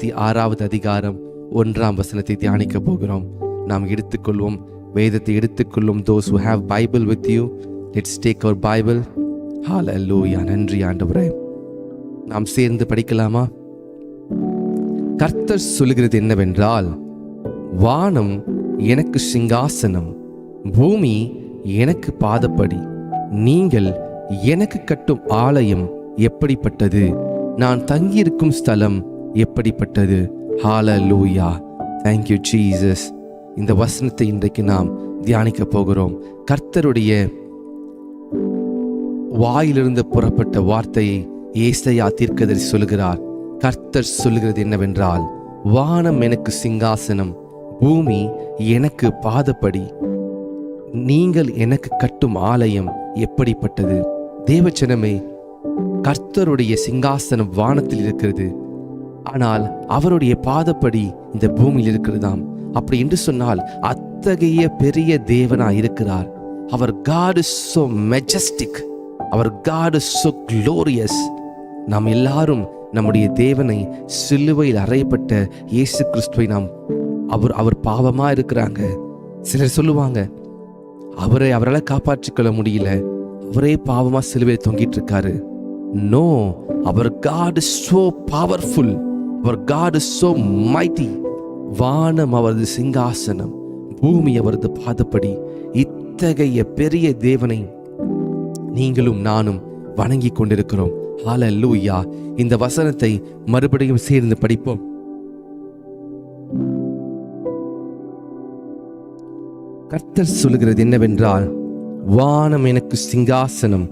6வது அதிகாரம் 1ஆம் வசனத்தை தியானிக்க போகிறோம். நாம் எடுத்துக்கொள்வோம், வேதத்தை எடுத்துக்கொள்ளும். Those who have Bible with you, let's take our Bible. Hallelujah. நன்றி ஆண்டவரே. நாம் சேர்ந்து படிக்கலாமா? கர்த்தர் சொல்லுகிறது என்னவென்றால், வானம் எனக்கு சிங்காசனம், பூமி எனக்கு பாதப்படி. நீங்கள் எனக்கு கட்டும் ஆலயம் எப்படிப்பட்டது, நான் தங்கியிருக்கும் ஸ்தலம் எப்படிப்பட்டது. ஹalleluya. Thank you Jesus. இந்த வசனத்தை இன்றைக்கு நாம் தியானிக்க போகிறோம். கர்த்தருடைய வாயிலிருந்து புறப்பட்ட வார்த்தையை ஏசாயா தீர்க்கதரிசி சொல்கிறார். கர்த்தர் சொல்லுகிறது என்னவென்றால், வானம் எனக்கு சிங்காசனம், பூமி எனக்கு பாதப்படி. நீங்கள் எனக்கு கட்டும் ஆலயம் எப்படிப்பட்டது. தேவச்சனமே, கர்த்தருடைய சிங்காசனம் வானத்தில் இருக்கிறது, ஆனால் அவருடைய பாதப்படி இந்த பூமியில் இருக்கிறதாம். அப்படி என்று சொன்னால் அத்தகைய பெரிய தேவனாய் இருக்கிறார். அவர் God is so majestic. Our God is so glorious. நாம் எல்லாரும் நம்முடைய தேவனை சிலுவையில் அறையப்பட்ட இயேசு கிறிஸ்துவை நாம் அவர் பாவமா இருக்கிறாங்க. சிலர் சொல்லுவாங்க, அவரால் காப்பாற்றிக்கொள்ள முடியல, அவரே பாவமா சிலுவையில் தொங்கிட்டு இருக்காரு. நோ, அவர் God is so powerful. அவர் God is so mighty. வானம் அவரது சிங்காசனம், பூமி அவரது பாதப்படி. இத்தகைய பெரிய தேவனை நீங்களும் நானும் வணங்கி கொண்டிருக்கிறோம். ஹalleluya. இந்த வசனத்தை மறுபடியும் சேர்ந்து படிப்போம். கர்த்தர் சொல்லுகிறது என்னவென்றால், வானம் எனக்கு சிங்காசனம்,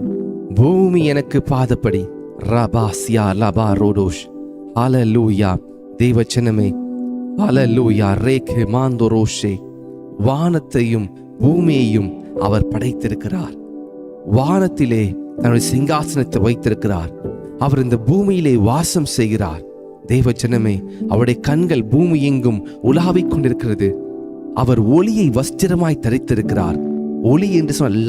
பூமி எனக்கு பாதப்படி. ரபாசியா லபா ரோடோஷ். ஹalleluya. தேவச்சனமே, ஹalleluya. ரேகே மாந்தோரோஷே. வானத்தையும் பூமியையும் அவர் படைத்திருக்கிறார். வானத்திலே தன்னுடைய சிங்காசனத்தை வைத்திருக்கிறார். அவர் இந்த பூமியிலே வாசம் செய்கிறார். தேவச்சனமே, அவருடைய கண்கள் பூமி எங்கும் உலாவிக் கொண்டிருக்கிறது. அவர் ஒளியை வஸ்திரமாய் தரித்திருக்கிறார். ஒளி என்று சொன்ன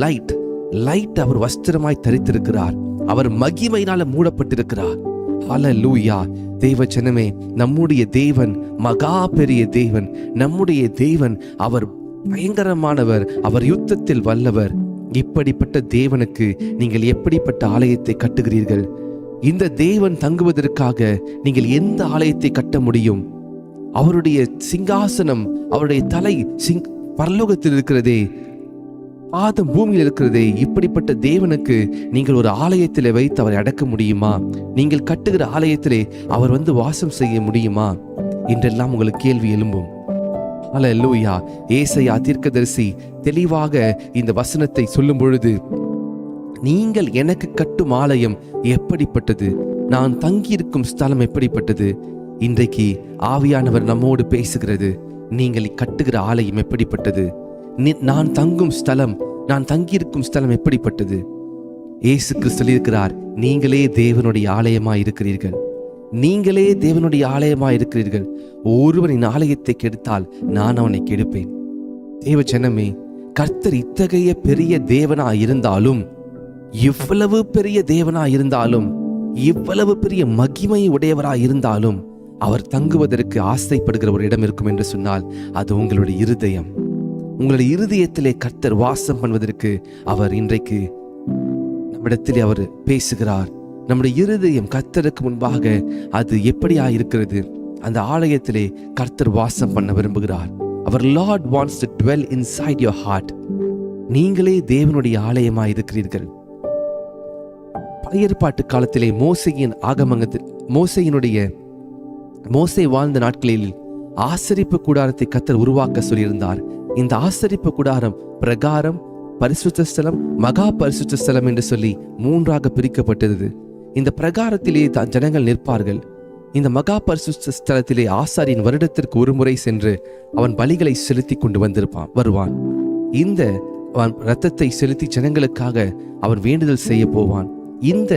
லைட் அவர் வஸ்திரமாய் தரித்திருக்கிறார். அவர் மகிமையினால மூடப்பட்டிருக்கிறார். ஹalleluya. தேவச்சனமே, நம்முடைய தேவன் மகா பெரிய தேவன். நம்முடைய தேவன் அவர் பயங்கரமானவர். அவர் யுத்தத்தில் வல்லவர். இப்படிப்பட்ட தேவனுக்கு நீங்கள் எப்படிப்பட்ட ஆலயத்தை கட்டுகிறீர்கள்? இந்த தேவன் தங்குவதற்காக நீங்கள் எந்த ஆலயத்தை கட்ட முடியும்? அவருடைய சிங்காசனம், அவருடைய தலை பரலோகத்தில் இருக்கிறதே, பாதம் பூமியில் இருக்கிறதே. இப்படிப்பட்ட தேவனுக்கு நீங்கள் ஒரு ஆலயத்திலே வைத்து அவரை அடக்க முடியுமா? நீங்கள் கட்டுகிற ஆலயத்திலே அவர் வந்து வாசம் செய்ய முடியுமா என்றெல்லாம் உங்களுக்கு கேள்வி எழும்பும். ஹalleluya. ஏசாயா தீர்க்கதரிசி தெளிவாக இந்த வசனத்தை சொல்லும் பொழுது, நீங்கள் எனக்கு கட்டும் ஆலயம் எப்படிப்பட்டது, நான் தங்கியிருக்கும் ஸ்தலம் எப்படிப்பட்டது. இன்றைக்கு ஆவியானவர் நம்மோடு பேசுகிறது. நீங்கள் கட்டுகிற ஆலயம் எப்படிப்பட்டது, நான் தங்கும் ஸ்தலம், நான் தங்கியிருக்கும் ஸ்தலம் எப்படிப்பட்டது. இயேசு கிறிஸ்து சொல்லியிருக்கிறார், நீங்களே தேவனுடைய ஆலயமாய் இருக்கிறீர்கள். நீங்களே தேவனுடைய ஆலயமாய் இருக்கிறீர்கள். ஒருவனின் ஆலயத்தை கெடுத்தால் நான் அவனை கெடுப்பேன். தேவச்சனமே, கர்த்தர் இத்தகைய பெரிய தேவனாய் இருந்தாலும், இவ்வளவு பெரிய தேவனாய் இருந்தாலும், இவ்வளவு பெரிய மகிமை உடையவராய் இருந்தாலும், அவர் தங்குவதற்கு ஆசைப்படுகிற ஒரு இடம் இருக்கும் என்று சொன்னால் அது உங்களுடைய இருதயம். உங்களுடைய இருதயத்திலே கர்த்தர் வாசம் பண்ணுவதற்கு அவர் இன்றைக்கு நம்மிடத்திலே அவர் பேசுகிறார். நம்முடைய இருதயம் கர்த்தருக்கு முன்பாக அது எப்படியா இருக்கிறது? அந்த ஆலயத்திலே கர்த்தர் வாசம் பண்ண விரும்புகிறார். அவர் Lord wants to dwell inside your heart. நீங்களே தேவனுடைய ஆலயமாய் இருக்கிறீர்கள். பழைய ஏற்பாட்டு காலத்திலே மோசேயின் ஆகமத்தில் மோசே வாழ்ந்த நாட்களில் ஆசரிப்பு கூடாரத்தை கர்த்தர் உருவாக்க சொல்லியிருந்தார். இந்த ஆசரிப்பு கூடாரம் பிரகாரம், பரிசுத்த ஸ்தலம், மகா பரிசுத்த ஸ்தலம் என்று சொல்லி 3ஆக பிரிக்கப்பட்டது. இந்த பிரகாரத்திலே ஜனங்கள் நிற்பார்கள். இந்த மகா பரிசுத்த ஸ்தலத்திலே ஆசாரியன் வருடத்திற்கு ஒரு முறை சென்று அவன் பலிகளை செலுத்தி கொண்டு வருவான். இந்த இரத்தத்தை செலுத்தி ஜனங்களுக்காக அவன் வேண்டுதல் செய்ய போவான். இந்த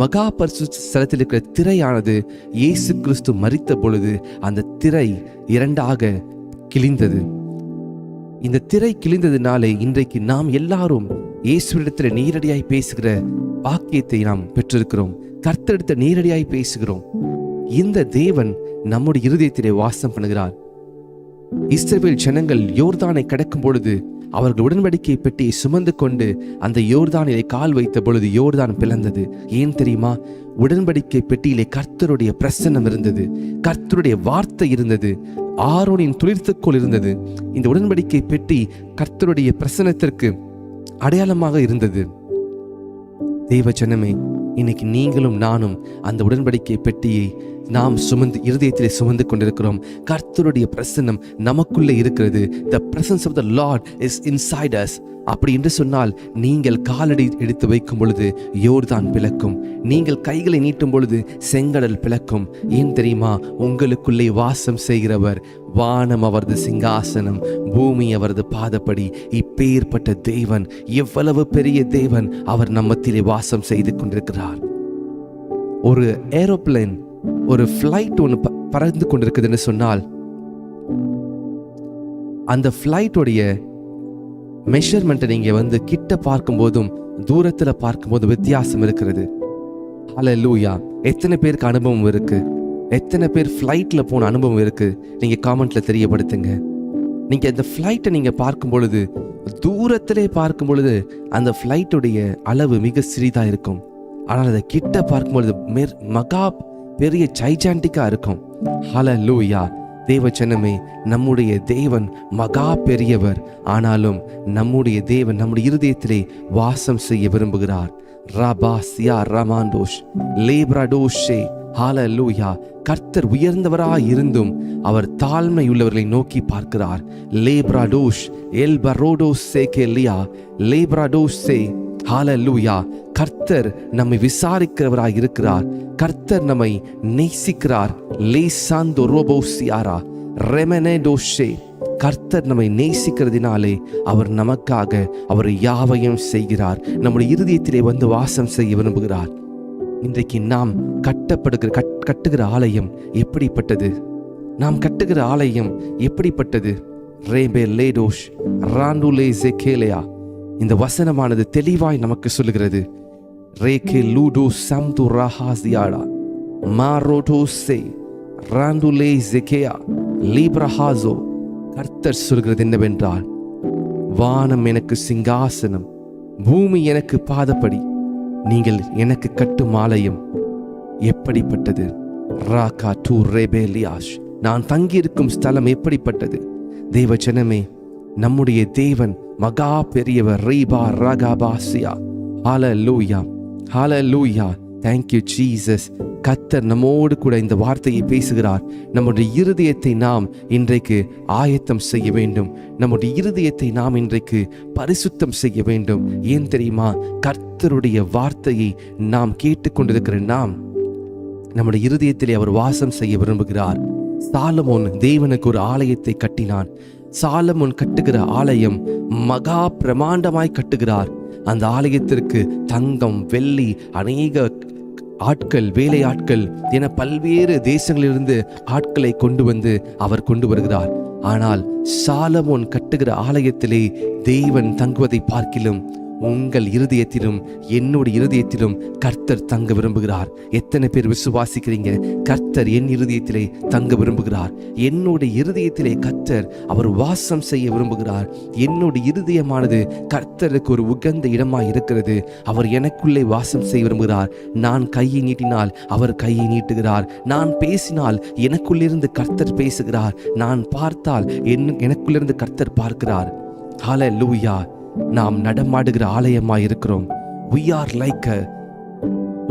மகா பரிசுத்த ஸ்தலத்தில் இருக்கிற திரையானது இயேசு கிறிஸ்து மரித்த பொழுது அந்த திரை 2ஆக கிழிந்தது. இந்த திரை கிழிந்ததினாலே இன்றைக்கு நாம் எல்லாரும் இயேசுவிடத்தில் நேரடியாய் பேசுகிற பாக்கியத்தை நாம் பெற்றிருக்கிறோம். கர்த்தரிடத்தில் நேரடியாய் பேசுகிறோம். இந்த தேவன் நம்முடைய இருதயத்திலே வாசம் பண்ணுகிறார். இஸ்ரவேல் ஜனங்கள் யோர்தானை கடக்கும் பொழுது அவர்கள் உடன்படிக்கை பெட்டியை சுமந்து கொண்டு அந்த யோர்தானிலே கால் வைத்த பொழுது யோர்தான் பிளந்தது. ஏன் தெரியுமா? உடன்படிக்கை பெட்டியிலே கர்த்தருடைய பிரசன்னம் இருந்தது, கர்த்தருடைய வார்த்தை இருந்தது, ஆரோனின் துளிர்த்துக்கோல் இருந்தது. இந்த உடன்படிக்கை பெட்டி கர்த்தருடைய பிரசன்னத்திற்கு அடையாளமாக இருந்தது. தேவ ஜனமே, இன்னைக்கு நீங்களும் நானும் அந்த உடன்படிக்கை பெட்டியை நாம் இருதயத்திலே சுமந்து கொண்டிருக்கிறோம். கர்த்தருடைய பிரசன்னம் நமக்குள்ளே இருக்கிறது. The presence of the Lord is inside us. அப்படி என்று சொன்னால், நீங்கள் காலடி எடுத்து வைக்கும் பொழுது யோர்தான் பிளக்கும், நீங்கள் கைகளை நீட்டும் பொழுது செங்கடல் பிளக்கும். ஏன் தெரியுமா? உங்களுக்குள்ளே வாசம் செய்கிறவர். வானம் அவரது சிங்காசனம், பூமி அவரது பாதப்படி. இப்பேற்பட்ட தேவன், எவ்வளவு பெரிய தேவன், அவர் நம்மத்திலே வாசம் செய்து கொண்டிருக்கிறார். ஒரு ஏரோப்ளேன், ஒரு ஃப்ளைட் ஒன்று பறந்து கொண்டிருக்குதுன்னு சொன்னால், அந்த ஃப்ளைட்டோடைய மெஷர்மெண்ட்டை நீங்க கிட்ட பார்க்கும்போதும் தூரத்துல பார்க்கும்போது வித்தியாசம் இருக்கிறது. ஹல்லேலூயா! எத்தனை பேருக்கு அனுபவம் இருக்கு? எத்தனை பேர் ஃப்ளைட்ல போன அனுபவம் இருக்கு? நீங்க காமெண்ட்ல தெரியப்படுத்துங்க. நீங்க அந்த ஃப்ளைட்டை நீங்க பார்க்கும் பொழுது, தூரத்திலே பார்க்கும் பொழுது அந்த ஃப்ளைட்டுடைய அளவு மிக சிறிதா இருக்கும். ஆனால் அதை கிட்ட பார்க்கும் பொழுது மகா பெரிய ஜைஜாண்டிக்கா இருக்கும். ஹல்லேலூயா! தேவ ஜனமே, நம்முடைய தேவன் மகா பெரியவர். ஆனாலும் நம்முடைய தேவன் நம்முடைய இருதயத்திலே வாசம் செய்ய விரும்புகிறார். ரபாசியா ரமாண்டோஷ் லேப்ராடோஷே. ஹல்லேலூயா! கர்த்தர் உயர்ந்தவராய் இருந்தும் அவர் தாழ்மை உள்ளவர்களை நோக்கி பார்க்கிறார். லேப்ராடோஷ் எல்பரோடோசே கேலியா லேப்ராடோசே. ஹல்லேலூயா! கர்த்தர் நம்மை விசாரிக்கிறவராய் இருக்கிறார். கர்த்தர் நம்மை நேசிக்கிறார். லேசாந்தோ ரோபோசியாரா ரெமனேடோஷே. கர்த்தர் நம்மை நேசிக்கிறதினாலே அவர் நமக்காக அவர் யாவையும் செய்கிறார். நம்முடைய இருதயத்திலே வாசம் செய்ய விரும்புகிறார். இன்றைக்கு நாம் கட்டுகிற ஆலயம் எப்படிப்பட்டது? நாம் கட்டுகிற ஆலயம் எப்படிப்பட்டது? ரேபே லேடோஷ் ராண்டுலே ஜெகேலியா. இந்த வசனமானது தெளிவாய் நமக்கு சொல்லுகிறது. ரேகே லூடோ சம்து ரஹாசியாடா மாரோடோசே ராண்டுலே ஜெகேயா லீப்ரஹாசோ. கர்த்தர் சொல்கிறது என்னவென்றால், வானம் எனக்கு சிங்காசனம், பூமி எனக்கு பாதப்படி. நீங்கள் எனக்கு கட்டும் ஆலயம் எப்படிப்பட்டது? ராகா டூ ரேபேலியாஷ். நான் தங்கியிருக்கும் ஸ்தலம் எப்படிப்பட்டது? தேவ ஜனமே, நம்முடைய தேவன் மகா பெரியவர். ரீபா ரகாபாசியா. ஹல்லேலூயா! ஹல்லேலூயா! Thank you Jesus. கர்த்தர் நம்மோடு கூட இந்த வார்த்தையை பேசுகிறார். நம்முடைய இருதயத்தை நாம் இன்றைக்கு ஆயத்தம் செய்ய வேண்டும். நம்முடைய இருதயத்தை நாம் இன்றைக்கு பரிசுத்தம் செய்ய வேண்டும். ஏன் தெரியுமா? கர்த்தருடைய வார்த்தையை நாம் கேட்டுக்கொண்டிருக்கிற நம்முடைய இருதயத்திலே அவர் வாசம் செய்ய விரும்புகிறார். சாலமோன் தேவனுக்கு ஒரு ஆலயத்தை கட்டினான். சாலமோன் கட்டுகிற ஆலயம் மகா பிரமாண்டமாய் கட்டுகிறார். அந்த ஆலயத்திற்கு தங்கம், வெள்ளி, அநேக ஆட்கள், வேலையாட்கள் என பல்வேறு தேசங்களிலிருந்து ஆட்களை அவர் கொண்டு வருகிறார். ஆனால் சாலமோன் கட்டுகிற ஆலயத்திலே தேவன் தங்குவதை பார்க்கிலும் உங்கள் இருதயத்திலும் என்னுடைய இருதயத்திலும் கர்த்தர் தங்க விரும்புகிறார். எத்தனை பேர் விசுவாசிக்கிறீங்க? கர்த்தர் என் இருதயத்திலே தங்க விரும்புகிறார். என்னுடைய இருதயத்திலே கர்த்தர் அவர் வாசம் செய்ய விரும்புகிறார். என்னுடைய இருதயமானது கர்த்தருக்கு ஒரு உகந்த இடமாய் இருக்கிறது. அவர் எனக்குள்ளே வாசம் செய்ய விரும்புகிறார். நான் கையை நீட்டினால் அவர் கையை நீட்டுகிறார். நான் பேசினால் எனக்குள்ளிருந்து கர்த்தர் பேசுகிறார். நான் பார்த்தால் எனக்குள்ளிருந்து கர்த்தர் பார்க்கிறார். ஹல்லேலூயா! நாம் நடமாடுகிற ஆலயமாய் இருக்கிறோம். We are like a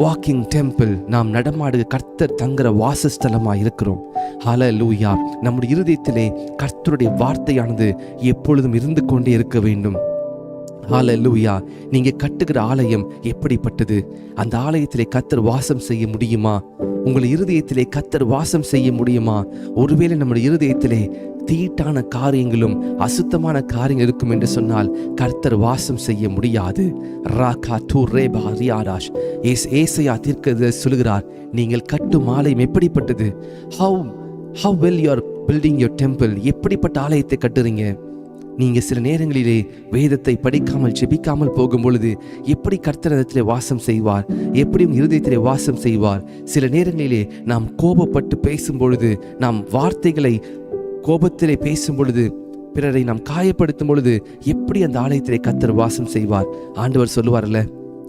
walking temple. நாம் நடமாடுகிற கர்த்தர் தங்குற வாசஸ்தலமாய் இருக்கிறோம். ஹல்லேலூயா! நம்முடைய இருதயத்திலே கர்த்தருடைய வார்த்தையானது எப்பொழுதும் இருந்து கொண்டே இருக்க வேண்டும். ஹல்லேலூயா! நீங்க கட்டுகிற ஆலயம் எப்படிப்பட்டது? அந்த ஆலயத்திலே கர்த்தர் வாசம் செய்ய முடியுமா? உங்கள் இருதயத்திலே கர்த்தர் வாசம் செய்ய முடியுமா? ஒருவேளை நம்முடைய இருதயத்திலே தீட்டான காரியங்களும் அசுத்தமான காரியங்கள் இருக்கும் என்று சொன்னால் கர்த்தர் வாசம் செய்ய முடியாது. ராகா டூ ரேபா ரியாடாஷ். ஏசாயா தீர்க்கதரிசி சொல்கிறார், நீங்கள் கட்டும் ஆலயம் எப்படிப்பட்டது? How well you are building your temple. எப்படிப்பட்ட ஆலயத்தை கட்டுறீங்க? நீங்க சில நேரங்களிலே வேதத்தை படிக்காமல் ஜெபிக்காமல் போகும் பொழுது எப்படி கர்த்தரிடத்திலே வாசம் செய்வார், எப்படி இருதயத்திலே வாசம் செய்வார். சில நேரங்களிலே நாம் கோபப்பட்டு பேசும் பொழுது, நாம் வார்த்தைகளை கோபத்திலே பேசும் பொழுது, பிறரை நாம் காயப்படுத்தும் பொழுது எப்படி அந்த ஆலயத்திலே கர்த்தர் வாசம் செய்வார். ஆண்டவர் சொல்லுவார்ல,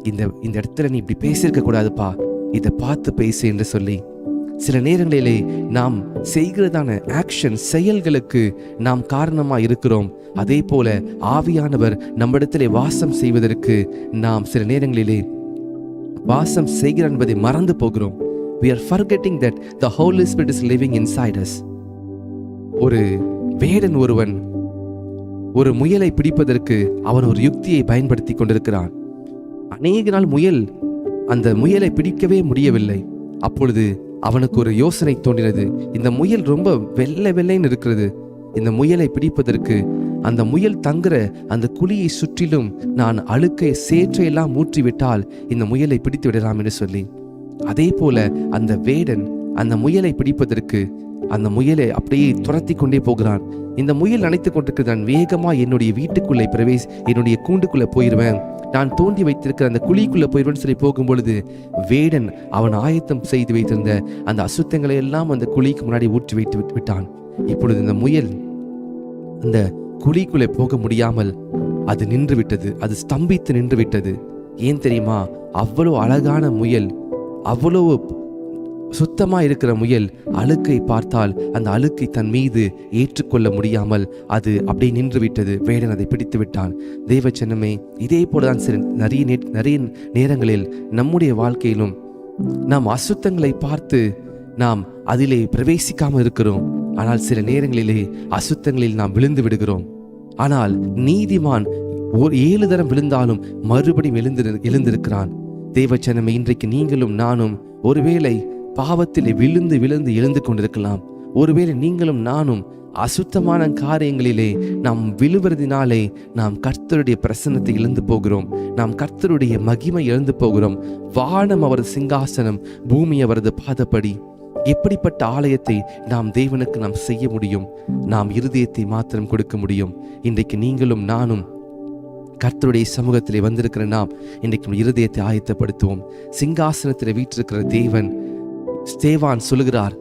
இந்த இடத்துல நீ இப்படி பேசியிருக்க கூடாதுப்பா, இதை பார்த்து பேசு என்று சொல்லி. சில நேரங்களிலே நாம் செய்கிறதான ஆக்ஷன், செயல்களுக்கு நாம் காரணமா இருக்கிறோம். அதே போல ஆவியானவர் நம்மிடத்திலே வாசம் செய்வதற்கு நாம் சில நேரங்களிலே வாசம் செய்கிறார் என்பதை மறந்து போகிறோம். We are forgetting that the Holy Spirit is living inside us. ஒரு வேடன் ஒருவன் ஒரு முயலை பிடிப்பதற்கு அவன் ஒரு யுக்தியை பயன்படுத்தி கொண்டிருக்கிறான். அநேக நாள் அந்த முயலை பிடிக்கவே முடியவில்லை. அப்பொழுது அவனுக்கு ஒரு யோசனை தோன்றினது. இந்த முயல் ரொம்ப வெள்ளைன்னு இருக்கிறது. இந்த முயலை பிடிப்பதற்கு அந்த முயல் தங்குற அந்த குழியை சுற்றிலும் நான் அழுக்கை சேற்றையெல்லாம் ஊற்றிவிட்டால் இந்த முயலை பிடித்து விடலாம் என்று சொல்லி, அதே போல அந்த வேடன் அந்த முயலை பிடிப்பதற்கு அந்த முயலை அப்படியே துரத்தி கொண்டே போகிறான். இந்த முயல் நினைத்து கொண்டிருக்கிறான், வேகமா என்னுடைய வீட்டுக்குள்ளே என்னுடைய கூண்டுக்குள்ள போயிடுவேன், நான் தோண்டி வைத்திருக்கிற அந்த குழிக்குள்ள போயிடுவேன்னு சொல்லி போகும் பொழுது வேடன் அவன் ஆயத்தம் செய்து வைத்திருந்த அந்த அசுத்தங்களை எல்லாம் அந்த குழிக்கு முன்னாடி ஊற்றி வைத்து விட்டான். இப்பொழுது இந்த முயல் அந்த குழிக்குள்ளே போக முடியாமல் அது நின்று விட்டது. அது ஸ்தம்பித்து நின்று விட்டது. ஏன் தெரியுமா? அவ்வளவு அழகான முயல், அவ்வளவு சுத்தமா இருக்கிற முயல் அழுக்கை பார்த்தால் அந்த அழுக்கை தன் மீது ஏற்றுக்கொள்ள முடியாமல் அது அப்படியே நின்று விட்டது. வேடன் அதை பிடித்து விட்டான். தேவச்சனமே, இதே போலதான் நிறைய நேரங்களில் நம்முடைய வாழ்க்கையிலும் நாம் அசுத்தங்களை பார்த்து நாம் அதிலே பிரவேசிக்காமல் இருக்கிறோம். ஆனால் சில நேரங்களிலே அசுத்தங்களில் நாம் விழுந்து விடுகிறோம். ஆனால் நீதிமான் 7 தரம் விழுந்தாலும் மறுபடியும் எழுந்திருக்கிறான். தேவச்சனமே, இன்றைக்கு நீங்களும் நானும் ஒருவேளை பாவத்திலே விழுந்து எழுந்து கொண்டிருக்கலாம். ஒருவேளை நீங்களும் நானும் அசுத்தமான காரியங்களிலே நாம் விழுவதினாலே நாம் கர்த்தருடைய பிரசன்னத்தை இழந்து போகிறோம். நாம் கர்த்தருடைய மகிமை இழந்து போகிறோம். வானம் அவரது சிங்காசனம், பூமி அவரது பாதப்படி. எப்படிப்பட்ட ஆலயத்தை நாம் தேவனுக்கு செய்ய முடியும்? நாம் இருதயத்தை மாத்திரம் கொடுக்க முடியும். இன்றைக்கு நீங்களும் நானும் கர்த்தருடைய சமூகத்திலே வந்திருக்கிற நாம் இன்றைக்கு இருதயத்தை ஆயத்தப்படுத்துவோம். சிங்காசனத்தில் வீற்றிருக்கிற தேவன், ஸ்தேவான் சொல்லுகிறார்,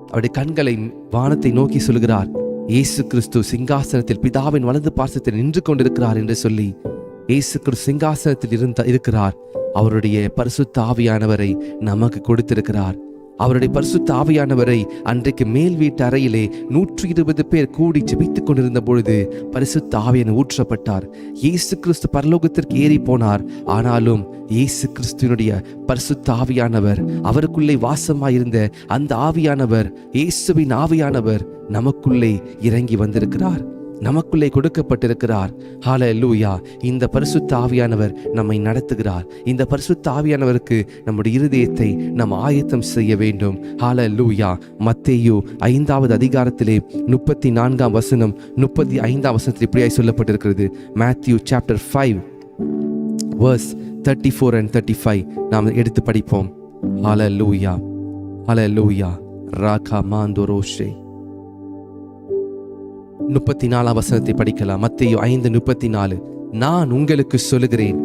அவருடைய கண்களை வானத்தை நோக்கி சொல்லுகிறார், இயேசு கிறிஸ்து சிங்காசனத்தில் பிதாவின் வலது பார்சத்தில் நின்று கொண்டிருக்கிறார் என்று சொல்லி, இயேசு கிறிஸ்து சிங்காசனத்தில் இருக்கிறார். அவருடைய பரிசுத்த ஆவியானவரை நமக்கு கொடுத்திருக்கிறார். அவருடைய பரிசுத்த ஆவியானவரை அன்றைக்கு மேல் வீட்டு அறையிலே 120 பேர் கூடி ஜெபித்துக் கொண்டிருந்த பொழுது பரிசுத்த ஆவியானவர் ஊற்றப்பட்டார். இயேசு கிறிஸ்து பரலோகத்திற்கு ஏறி போனார். ஆனாலும் இயேசு கிறிஸ்துவினுடைய பரிசுத்த ஆவியானவர், அவருக்குள்ளே வாசமாயிருந்த அந்த ஆவியானவர், இயேசுவின் ஆவியானவர் நமக்குள்ளே இறங்கி வந்திருக்கிறார், நமக்குள்ளே கொடுக்கப்பட்டிருக்கிறார். ஹல்லேலூயா! இந்த பரிசுத்த ஆவியானவர் நம்மை நடத்துகிறார். இந்த பரிசுத்த ஆவியானவருக்கு நம்முடைய இருதயத்தை நாம் ஆயத்தம் செய்ய வேண்டும். ஹல்லேலூயா! மத்தேயு 5வது அதிகாரத்திலே 34ஆம் வசனம் 35ஆம் வசனத்தில் இப்படியாய் சொல்லப்பட்டிருக்கிறது. Matthew chapter 5 verse 34 and 35 நாம் எடுத்து படிப்போம். ஹல்லேலூயா! ஹல்லேலூயா! ராகா மாந்தோரோஷே. 34ஆம் வசனத்தை படிக்கலாம். மத்தேயு 5:34. நான் உங்களுக்கு சொல்லுகிறேன்,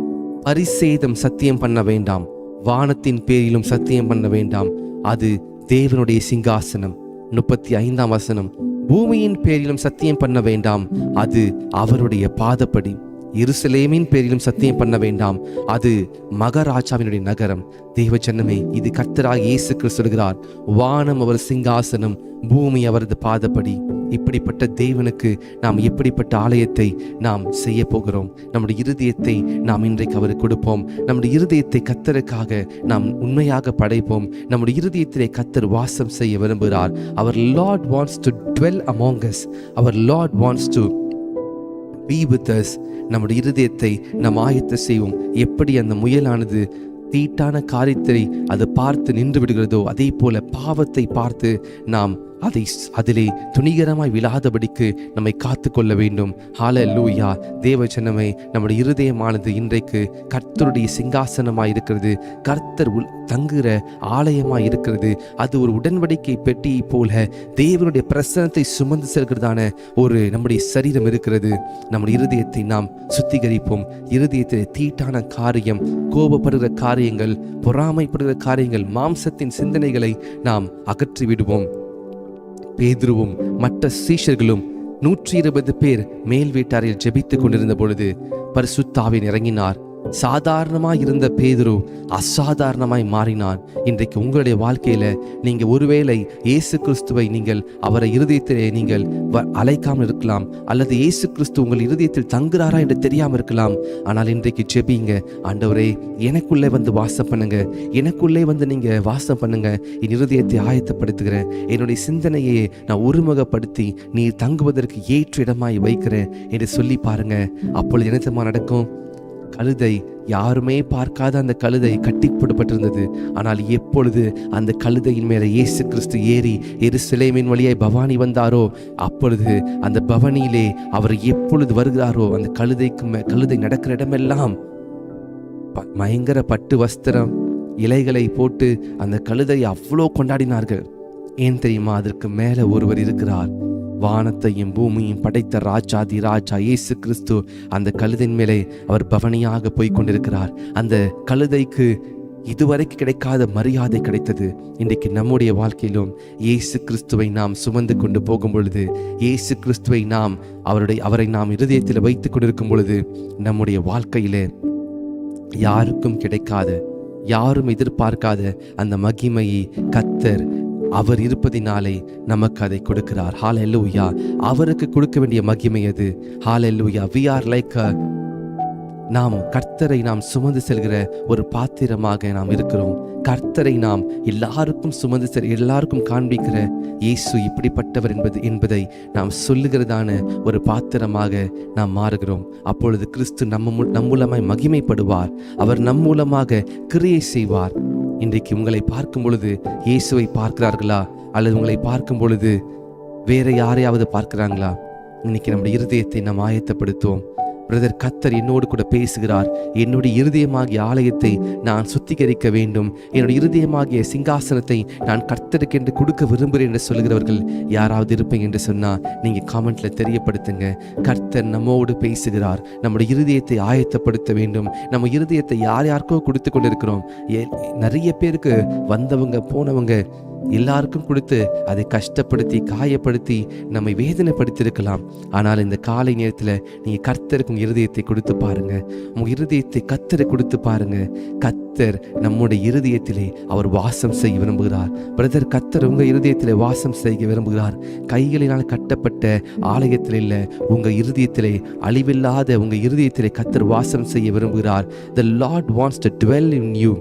பரிசேதம் சத்தியம் பண்ண வேண்டாம், வானத்தின் பேரிலும் சத்தியம் பண்ண வேண்டாம், அது தேவனுடைய சிங்காசனம். 35ஆம் வசனம். பூமியின் பேரிலும் சத்தியம் பண்ண வேண்டாம், அது அவருடைய பாதப்படி. எருசலேமின் பேரிலும் சத்தியம் பண்ண வேண்டாம், அது மகாராஜாவினுடைய நகரம். தேவஜனமே, இது கர்த்தராகிய இயேசு கிறிஸ்து சொல்கிறார், வானம் அவர் சிங்காசனம், பூமி அவரது பாதப்படி. இப்படிப்பட்ட தேவனுக்கு நாம் எப்படிப்பட்ட ஆலயத்தை நாம் செய்ய போகிறோம்? நம்முடைய இருதயத்தை நாம் இன்றைக்கு அவருக்கு கொடுப்போம். நம்முடைய இருதயத்தை கர்த்தருக்காக நாம் உண்மையாக படைப்போம். நம்முடைய இருதயத்திலே கர்த்தர் வாசம் செய்ய விரும்புகிறார். Our Lord wants to dwell among us. Our Lord wants to be with us. நம்முடைய இருதயத்தை நாம் ஆயத்த செய்வோம். எப்படி அந்த முயலானது தீட்டான காரியத்தை அது பார்த்து நின்று விடுகிறதோ, அதே போல பாவத்தை பார்த்து நாம் அதிலே துணிகரமாய் விழாதபடிக்கு நம்மை காத்து கொள்ள வேண்டும். ஹல்லேலூயா. தேவ ஜனமே, நம்முடைய இருதயமானது இன்றைக்கு கர்த்தருடைய சிங்காசனமாய் இருக்கிறது. கர்த்தர் தங்குகிற ஆலயமாய் இருக்கிறது. அது ஒரு உடன்படிக்கை பெட்டியை போல தேவனுடைய பிரசன்னத்தை சுமந்து செல்கிறதான ஒரு நம்முடைய சரீரம் இருக்கிறது. நம்முடைய இருதயத்தை நாம் சுத்திகரிப்போம். இருதயத்தில் தீட்டான காரியம், கோபப்படுகிற காரியங்கள், பொறாமைப்படுகிற காரியங்கள், மாம்சத்தின் சிந்தனைகளை நாம் அகற்றி விடுவோம். பேதுருவும் மற்ற சீஷர்களும் 120 பேர் மேல் வீட்டாரில் ஜெபித்துக் கொண்டிருந்த பொழுது பரிசுத்த ஆவியானவர் இறங்கினார். சாதாரணமாய் இருந்த பேதுரு அசாதாரணமாய் மாறினான். இன்றைக்கு உங்களுடைய வாழ்க்கையில நீங்க ஒருவேளை இயேசு கிறிஸ்துவை நீங்கள் அவரை இருதயத்திலே நீங்கள் அழைக்காமல் இருக்கலாம், அல்லது இயேசு கிறிஸ்து உங்கள் இருதயத்தில் தங்குறாரா என்று தெரியாமல் இருக்கலாம். ஆனால் இன்றைக்கு ஜெபிங்க. ஆண்டவரே, எனக்குள்ளே வந்து வாசம் பண்ணுங்க, எனக்குள்ளே வந்து நீங்க வாசம் பண்ணுங்க. என் இருதயத்தை ஆயத்தப்படுத்துகிறேன், என்னுடைய சிந்தனையை நான் ஒருமுகப்படுத்தி நீர் தங்குவதற்கு ஏற்ற இடமாய் வைக்கிறேன் என்று சொல்லி பாருங்க. அப்பொழுது என்ன நடக்கும்? கழுதை, யாருமே பார்க்காத அந்த கழுதை கட்டி போடப்பட்டிருந்தது. ஆனால் எப்பொழுது அந்த கழுதையின் மேலே இயேசு கிறிஸ்து ஏறி எருசலேமின் வழியாய் பவானி வந்தாரோ, அப்பொழுது அந்த பவனியிலே அவர் எப்பொழுது வருகிறாரோ, அந்த கழுதை நடக்கிற இடமெல்லாம் பயங்கர பட்டு வஸ்திரம், இலைகளை போட்டு அந்த கழுதையை அவ்வளோ கொண்டாடினார்கள். ஏன் தெரியுமா? அதற்கு மேலே ஒருவர் இருக்கிறார். வானத்தையும் பூமியும் படைத்த ராஜாதி ராஜா இயேசு கிறிஸ்து அந்த கழுதையின் மேலே அவர் பவனியாக போய் கொண்டிருக்கிறார். அந்த கழுதைக்கு இதுவரைக்கும் கிடைக்காத மரியாதை கிடைத்தது. இன்றைக்கு நம்முடைய வாழ்க்கையிலும் இயேசு கிறிஸ்துவை நாம் சுமந்து கொண்டு போகும் பொழுது, இயேசு கிறிஸ்துவை நாம் அவரை நாம் இருதயத்தில் வைத்துக் கொண்டிருக்கும் பொழுது, நம்முடைய வாழ்க்கையிலே யாருக்கும் கிடைக்காத, யாரும் எதிர்பார்க்காத அந்த மகிமையை கர்த்தர் அவர் இருப்பதினாலே நமக்கு அதை கொடுக்கிறார். ஹல்லேலூயா. அவருக்கு கொடுக்க வேண்டிய மகிமை அது. ஹல்லேலூயா. we are like நாம் கர்த்தரை நாம் சுமந்து செல்கிற ஒரு பாத்திரமாக நாம் இருக்கிறோம். கர்த்தரை நாம் எல்லாருக்கும் சுமந்து எல்லாருக்கும் காண்பிக்கிற இயேசு இப்படிப்பட்டவர் என்பதை நாம் சொல்லுகிறதான ஒரு பாத்திரமாக நாம் மாறுகிறோம். அப்பொழுது கிறிஸ்து நம் மூலமாய் மகிமைப்படுவார். அவர் நம் மூலமாக கிரியை செய்வார். இன்றைக்கு உங்களை பார்க்கும் பொழுது இயேசுவை பார்க்கிறார்களா, அல்லது உங்களை பார்க்கும் பொழுது வேற யாரையாவது பார்க்கிறாங்களா? இன்னைக்கு நம்முடைய இருதயத்தை நாம் ஆயத்தப்படுத்துவோம். பிரதர், கர்த்தர் என்னோடு கூட பேசுகிறார். என்னுடைய இருதயமாகிய ஆலயத்தை நான் சுத்திகரிக்க வேண்டும், என்னுடைய இருதயமாகிய சிங்காசனத்தை நான் கர்த்தருக்கு என்று கொடுக்க விரும்புகிறேன் என்று சொல்கிறவர்கள் யாராவது இருப்பீங்க என்று சொன்னா நீங்க காமெண்ட்ல தெரியப்படுத்துங்க. கர்த்தர் நம்மோடு பேசுகிறார். நம்முடைய இருதயத்தை ஆயத்தப்படுத்த வேண்டும். நம்ம இருதயத்தை யாருக்கோ கொடுத்து கொண்டிருக்கிறோம். நிறைய பேருக்கு வந்தவங்க போனவங்க எல்லாருக்கும் கொடுத்து அதை கஷ்டப்படுத்தி காயப்படுத்தி நம்மை வேதனைப்படுத்தியிருக்கலாம். ஆனால் இந்த காலை நேரத்தில் நீங்க கர்த்தருக்கு உங்க இருதயத்தை கொடுத்து பாருங்க. உங்க இருதயத்தை கர்த்தரை கொடுத்து பாருங்க. கர்த்தர் நம்முடைய இருதயத்திலே அவர் வாசம் செய்ய விரும்புகிறார். பிரதர், கர்த்தர் உங்க இருதயத்திலே வாசம் செய்ய விரும்புகிறார். கைகளினால் கட்டப்பட்ட ஆலயத்தில் இல்லை, உங்க இருதயத்திலே அழிவில்லாத உங்க இருதயத்திலே கர்த்தர் வாசம் செய்ய விரும்புகிறார். The Lord wants to dwell in you.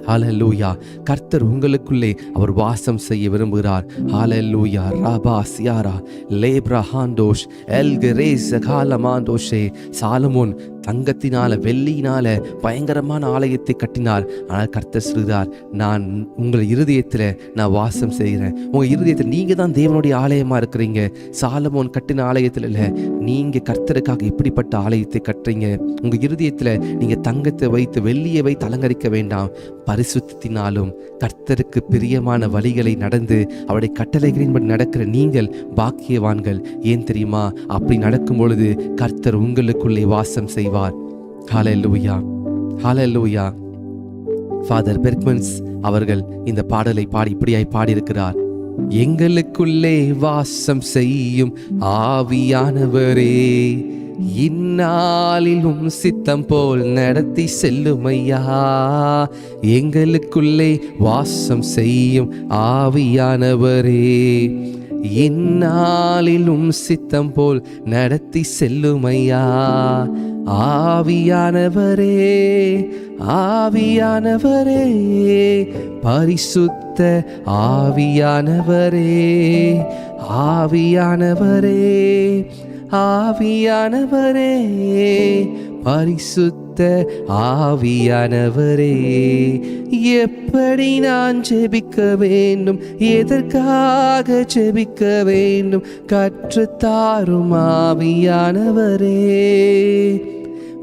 ஹல்லேலூயா. கர்த்தர் உங்களுக்குள்ளே அவர் வாசம் செய்ய விரும்புகிறார். ஹல்லேலூயா. ராபா சியாரா லேப்ரா ஹாண்டோஷ் எல்கரேஸ் காலமாண்டோஷே. சாலமோன் தங்கத்தினால வெள்ளியினால பயங்கரமான ஆலயத்தை கட்டினார். ஆனால் கர்த்தர் சொல்கிறார், நான் உங்கள் இருதயத்தில் நான் வாசம் செய்கிறேன். உங்கள் இருதயத்தில் நீங்கள் தான் தேவனுடைய ஆலயமாக இருக்கிறீங்க. சாலமோன் கட்டின ஆலயத்தில் இல்லை, நீங்கள் கர்த்தருக்காக இப்படிப்பட்ட ஆலயத்தை கட்டுறீங்க. உங்கள் இருதயத்தில் நீங்கள் தங்கத்தை வைத்து வெள்ளியை வைத்து அலங்கரிக்க வேண்டாம். பரிசுத்தத்தினாலும் கர்த்தருக்கு பிரியமான வழிகளை நடந்து அவருடைய கட்டளைகளின்படி நடக்கிற நீங்கள் பாக்கியவான்கள். ஏன் தெரியுமா? அப்படி நடக்கும் பொழுது கர்த்தர் உங்களுக்குள்ளே வாசம் செய்வார். ஹல்லேலூயா. ஹல்லேலூயா. ஃபாதர் பெர்க்மன்ஸ் அவர்கள் இந்த பாடலை இப்படியாய் பாடியிருக்கிறார். எங்களுக்குள்ளே வாசம் செய்யும் ஆவியானவரே, இந்நாளிலும் சித்தம் போல் நடத்தி செல்லுமையா. எங்களுக்குள்ளே வாசம் செய்யும் ஆவியானவரே, இந்நாளிலும் சித்தம் போல் நடத்தி செல்லுமையா. ஆவியானவரே, ஆவியானவரே, பரிசுத்த ஆவியானவரே, ஆவியானவரே, ஆவியானவரே, பரிசுத்த ஆவியானவரே, எப்படி நான் ஜெபிக்க வேண்டும், எதற்காக ஜெபிக்க வேண்டும், கற்றுத்தாரும் ஆவியானவரே.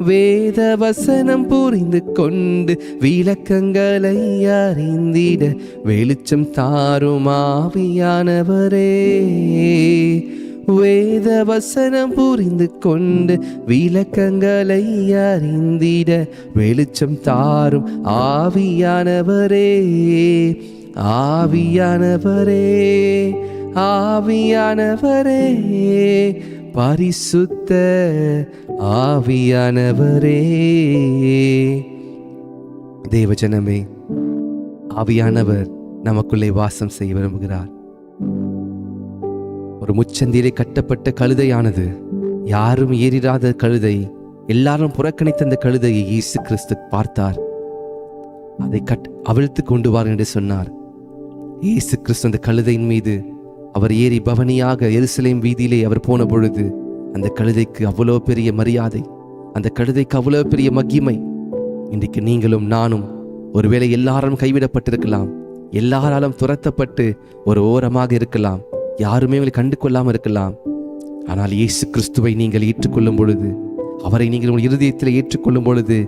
வேத வசனம் புரிந்து கொண்டு விளக்கங்களை அறிந்திட வெளிச்சம் தாரும் ஆவியானவரே. வேத வசனம் புரிந்து கொண்டு விளக்கங்களை அறிந்திட வெளிச்சம் தாரும் ஆவியானவரே. ஆவியானவரே, ஆவியானவரே, பரிசுத்த ஆவியானவரே. தேவஜனமே, ஆவியானவர் நமக்குள்ளே வாசம் செய்ய விரும்புகிறார். ஒரு முச்சந்திலே கட்டப்பட்ட கழுதையானது, யாரும் ஏறிடாத கழுதை, எல்லாரும் புறக்கணித்த அந்த கழுதையை இயேசு கிறிஸ்து பார்த்தார். அதை அவிழ்த்து கொண்டு வார் என்று சொன்னார். இயேசு கிறிஸ்து அந்த கழுதையின் மீது அவர் ஏறி பவனியாக எருசலேம் வீதியிலே அவர் போன பொழுது அந்த கழுதைக்கு அவ்வளோ பெரிய மரியாதை, அந்த கழுதைக்கு அவ்வளோ பெரிய மகிமை. இன்றைக்கு நீங்களும் நானும் ஒருவேளை எல்லாரும் கைவிடப்பட்டிருக்கலாம், எல்லாராலும் துரத்தப்பட்டு ஒரு ஓரமாக இருக்கலாம், யாருமே உங்களை கண்டு கொள்ளாமல் இருக்கலாம். ஆனால் இயேசு கிறிஸ்துவை நீங்கள் ஏற்றுக்கொள்ளும் பொழுது, அவரை நீங்கள் உங்கள் இருதயத்தில் ஏற்றுக்கொள்ளும் பொழுது,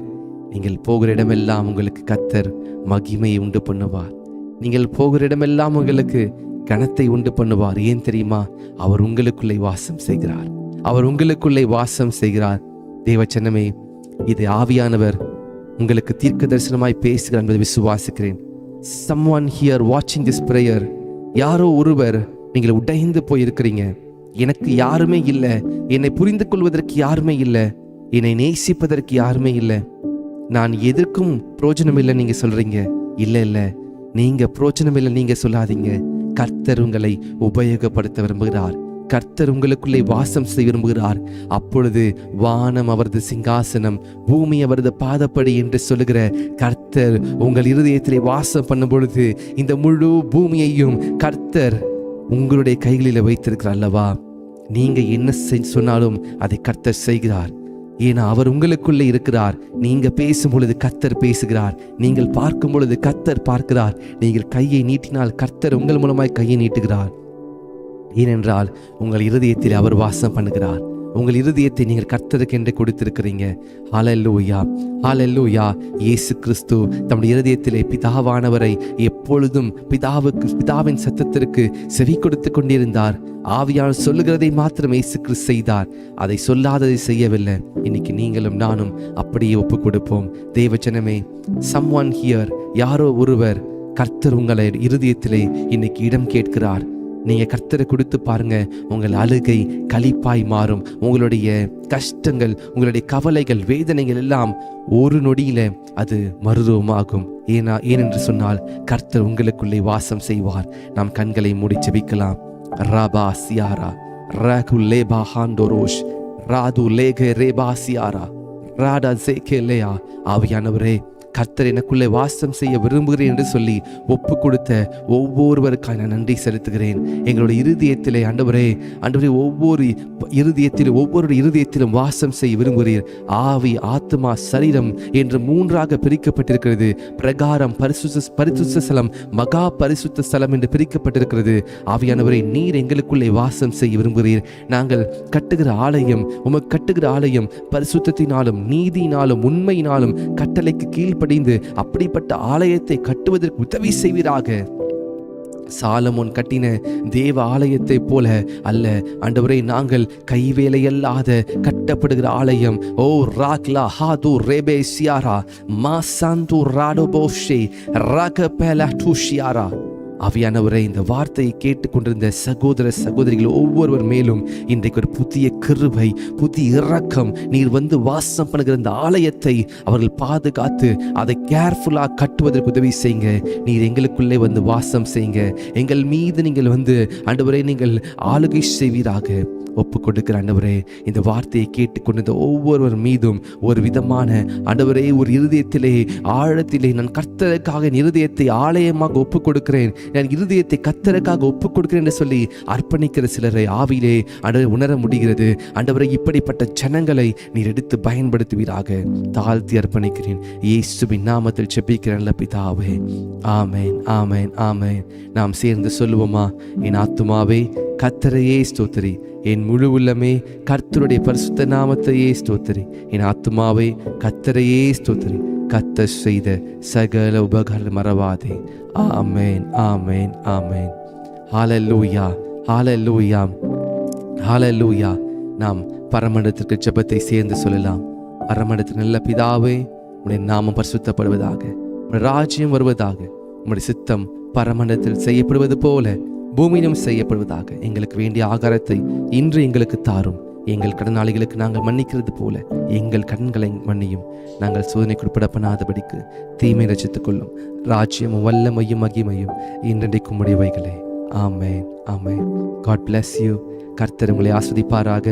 நீங்கள் போகிற இடமெல்லாம் உங்களுக்கு கர்த்தர் மகிமையை உண்டு பண்ணுவார். நீங்கள் போகிற இடமெல்லாம் உங்களுக்கு கனத்தை உண்டு பண்ணுவார். ஏன் தெரியுமா? அவர் உங்களுக்குள்ளே வாசம் செய்கிறார். அவர் உங்களுக்குள்ளே வாசம் செய்கிறார். தேவச்சனமே, இது ஆவியானவர் உங்களுக்கு தீர்க்க தரிசனமாய் பேசுகிறார் என்பதை விசுவாசிக்கிறேன். someone here watching this prayer, யாரோ ஒருவர் நீங்கள் உடைந்து போயிருக்கிறீங்க. எனக்கு யாருமே இல்லை, என்னை புரிந்து கொள்வதற்கு யாருமே இல்லை, என்னை நேசிப்பதற்கு யாருமே இல்லை, நான் எதற்கும் பிரோஜனம் இல்லை நீங்க சொல்றீங்க. இல்லை இல்லை, நீங்க பிரோஜனம் இல்லை நீங்க சொல்லாதீங்க. கர்த்தர் உங்களை உபயோகப்படுத்த விரும்புகிறார். கர்த்தர் உங்களுக்குள்ளே வாசம் செய்ய விரும்புகிறார். அப்பொழுது வானம் அவரது சிங்காசனம், பூமி அவரது பாதப்படி என்று சொல்லுகிற கர்த்தர் உங்கள் இருதயத்திலே வாசம் பண்ணும் பொழுது இந்த முழு பூமியையும் கர்த்தர் உங்களுடைய கைகளில் வைத்திருக்கிறார் அல்லவா? நீங்க என்ன சொன்னாலும் அதை கர்த்தர் செய்கிறார். ஏன்னா அவர் உங்களுக்குள்ளே இருக்கிறார். நீங்க பேசும் பொழுது கர்த்தர் பேசுகிறார். நீங்கள் பார்க்கும் பொழுது கர்த்தர் பார்க்கிறார். நீங்கள் கையை நீட்டினால் கர்த்தர் உங்கள் மூலமாய் கையை நீட்டுகிறார். ஏனென்றால் உங்கள் இருதயத்தில் அவர் வாசம் பண்ணுகிறார். உங்கள் இருதயத்தை நீங்கள் கர்த்தருக்கு என்று கொடுத்திருக்கிறீங்க. ஹல்லேலூயா, ஹல்லேலூயா. இயேசு கிறிஸ்து தம்முடைய இருதயத்திலே பிதாவானவரை எப்பொழுதும் பிதாவின் சத்தத்திற்கு செவி கொடுத்து கொண்டிருந்தார். ஆவியானவர் சொல்லுகிறதை மாத்திரம் இயேசு கிறிஸ்து செய்தார். அதை சொல்லாததை செய்யவில்லை. இன்னைக்கு நீங்களும் நானும் அப்படியே ஒப்பு கொடுப்போம். தேவஜனமே, someone here, யாரோ ஒருவர் கர்த்தர் உங்களை இருதயத்திலே இன்னைக்கு இடம் கேட்கிறார். நீங்க கர்த்தரை கொடுத்து பாருங்க, உங்கள் அழுகை களிப்பாய் மாறும். உங்களுடைய கஷ்டங்கள், உங்களுடைய கவலைகள், வேதனைகள் எல்லாம் ஒரு நொடியில அது மறுரூபமாகும். ஏனென்று சொன்னால் கர்த்தர் உங்களுக்குள்ளே வாசம் செய்வார். நாம் கண்களை மூடி ஜெபிக்கலாம். ராபா சியாரா ராகு லேபா ஹாண்டோரோஷ் ராது லேகே ரேபா சியாரா ராடா சேகே லேயா. ஆவியானவரே, கர்த்தர் எனக்குள்ளே வாசம் செய்ய விரும்புகிறேன் என்று சொல்லி ஒப்பு கொடுத்த ஒவ்வொருவருக்காக நான் நன்றி செலுத்துகிறேன். எங்களுடைய இருதயத்திலே ஆண்டவரே, ஒவ்வொரு இருதயத்திலும் வாசம் செய்ய விரும்புகிறீர். ஆவி, ஆத்மா, சரீரம் என்று மூன்றாக பிரிக்கப்பட்டிருக்கிறது. பிரகாரம், பரிசுத்த ஸ்தலம், மகா பரிசுத்த ஸ்தலம் என்று பிரிக்கப்பட்டிருக்கிறது. ஆவியானவரே, நீர் எங்களுக்குள்ளே வாசம் செய்ய விரும்புகிறீர். நாங்கள் கட்டுகிற ஆலயம், உமக்கு கட்டுகிற ஆலயம் பரிசுத்தத்தினாலும் நீதியினாலும் உண்மையினாலும் கட்டளைக்கு கீழ் அப்படிப்பட்ட ஆலயத்தை கட்டுவதற்கு உதவி செய்வீராக. சாலமோன் கட்டின தேவ ஆலயத்தை போல அல்ல ஆண்டவரே, நாங்கள் கைவேலையல்லாத கட்டப்படுகிற ஆலயம். ஓ ராக்லா ஹாது ரேபே சியாரா மாசாந்து ராடோபோஷே ராகபேலா டுஷியாரா. ஆவியானவரே, இந்த வார்த்தையை கேட்டுக்கொண்டிருந்த சகோதர சகோதரிகள் ஒவ்வொருவர் மேலும் இன்றைக்கு ஒரு புதிய கிருபை, புதிய இரக்கம், நீர் வந்து வாசம் பண்ணுகிற இந்த ஆலயத்தை அவர்கள் பாதுகாத்து அதை கேர்ஃபுல்லா கட்டுவதற்கு உதவி செய்யுங்க. நீர் எங்களுக்குள்ளே வந்து வாசம் செய்யுங்க. எங்கள் மீது நீங்கள் வந்து ஆண்டவரே நீங்கள் ஆளுகை செய்வீராக. ஒப்பு கொடுக்கிற ஆண்டவரே, இந்த வார்த்தையை கேட்டுக்கொண்டிருந்த ஒவ்வொருவர் மீதும் ஒரு விதமான ஆண்டவரே, ஒரு இருதயத்திலே ஆழத்திலே நான் கர்த்தருக்காக என் இருதயத்தை ஆலயமாக ஒப்பு கொடுக்கிறேன், என் இருதயத்தை கர்த்தருக்காக ஒப்பு கொடுக்கிறேன் என்று சொல்லி அர்ப்பணிக்கிற சிலரை ஆவியிலே ஆண்டவரே உணர முடிகிறது. ஆண்டவரே, இப்படிப்பட்ட ஜனங்களை நீர் எடுத்து பயன்படுத்துவீராக. தாழ்த்தி அர்ப்பணிக்கிறேன். இயேசுவின் நாமத்தில் ஜெபிக்கிறேன் நல்ல பிதாவே. ஆமென், ஆமென், ஆமென். நாம் சேர்ந்து சொல்லுவோமா? என் ஆத்துமாவே கர்த்தரையே ஸ்தோத்திரி, என் முழு உள்ளமே கர்த்தருடைய பரிசுத்த நாமத்தையே ஸ்தோத்திரி. என் ஆத்துமாவே கர்த்தரையே ஸ்தோத்திரி, கர்த்தர் செய்த சகல உபகாரம் மறவாதே. ஆமென், ஆமென், ஆமென். ஹல்லேலூயா, ஹல்லேலூயா, ஹல்லேலூயா. நாம் பரமண்டத்திற்கு ஜெபத்தை சேர்ந்து சொல்லலாம். பரமண்டத்திற்கு நல்ல பிதாவே, உம்முடைய நாமம் பரிசுத்தப்படுவதாக, உம்முடைய ராஜ்யம் வருவதாக, உம்முடைய சித்தம் பரமண்டத்தில் செய்யப்படுவது போல பூமியிலும் செய்யப்படுவதாக. எங்களுக்கு வேண்டிய ஆகாரத்தை இன்று எங்களுக்கு தாரும். எங்கள் கடனாளிகளுக்கு நாங்கள் மன்னிக்கிறது போல எங்கள் கடன்களை மன்னியும். நாங்கள் சோதனைக்கு உட்படப்படாதபடிக்கு தீமை ரசித்துக் கொள்ளும். ராஜ்யமும் வல்லமையும் மகிமையும் இன்றைக்கும் முடிவைகளே. ஆமென், ஆமென். God bless you. கர்த்தர் உங்களை ஆஸ்வதிப்பாராக.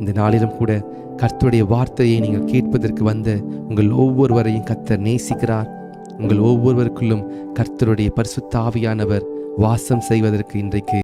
இந்த நாளிலும் கூட கர்த்தருடைய வார்த்தையை நீங்கள் கேட்பதற்கு வந்த உங்கள் ஒவ்வொருவரையும் கர்த்தர் நேசிக்கிறார். உங்கள் ஒவ்வொருவருக்குள்ளும் கர்த்தருடைய பரிசுத்த ஆவியானவர் வாசம் செய்வதற்கு இன்றைக்கு